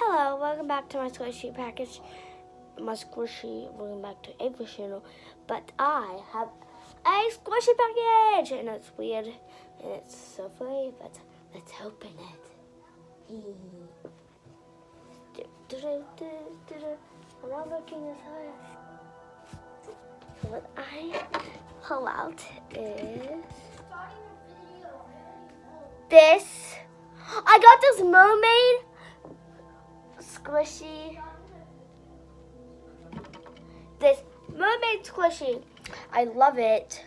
Hello, welcome back to my squishy package. Welcome back to Ava's channel. But I have a squishy package, and it's weird, and it's so funny, but let's open it. I'm not looking as high. So what I pull out is this. I got this mermaid squishy. This mermaid squishy. I love it.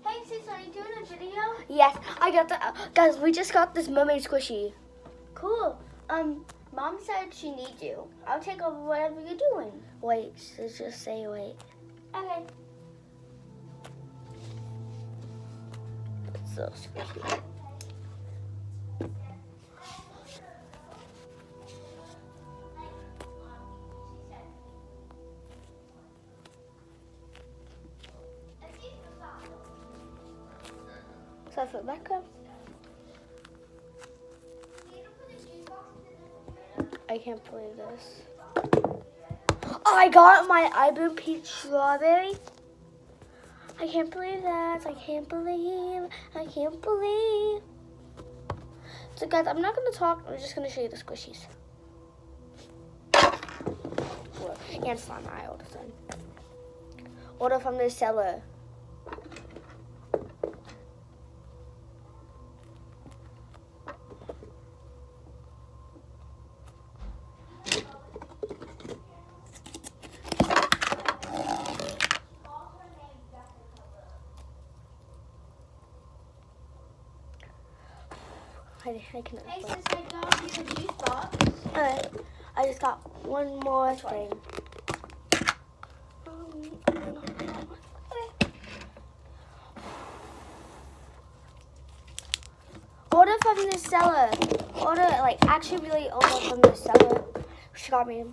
Hey sis, are you doing a video? Yes, I got the guys. We just got this mermaid squishy. Cool. Mom said she needs you. I'll take over whatever you're doing. Wait, just say wait. Okay. It's so squishy. So I put back up. I can't believe this. Oh, I got my iBoom peach strawberry. I can't believe that. I can't believe. So guys, I'm not gonna talk. I'm just gonna show you the squishies. And slime eye all the time. Order from the seller. I can Hey sis, I got you a juice box. Alright, I just got one more thing. Order from the seller. Actually really order from the seller. She got me.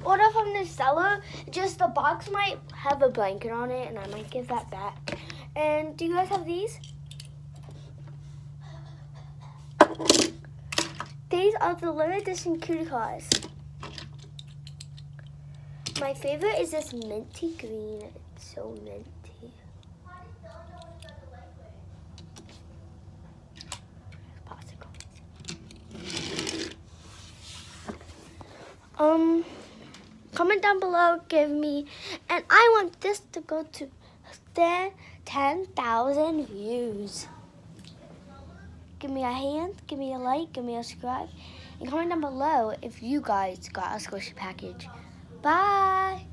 Order from the seller. Just the box might have a blanket on it, and I might give that back. And do you guys have these? These are the limited edition cutie cars. My favorite is this minty green. It's so minty. Comment down below, give me, and I want this to go to 10,000 views. Give me a hand, give me a like, give me a subscribe, and comment down below if you guys got a squishy package. Bye!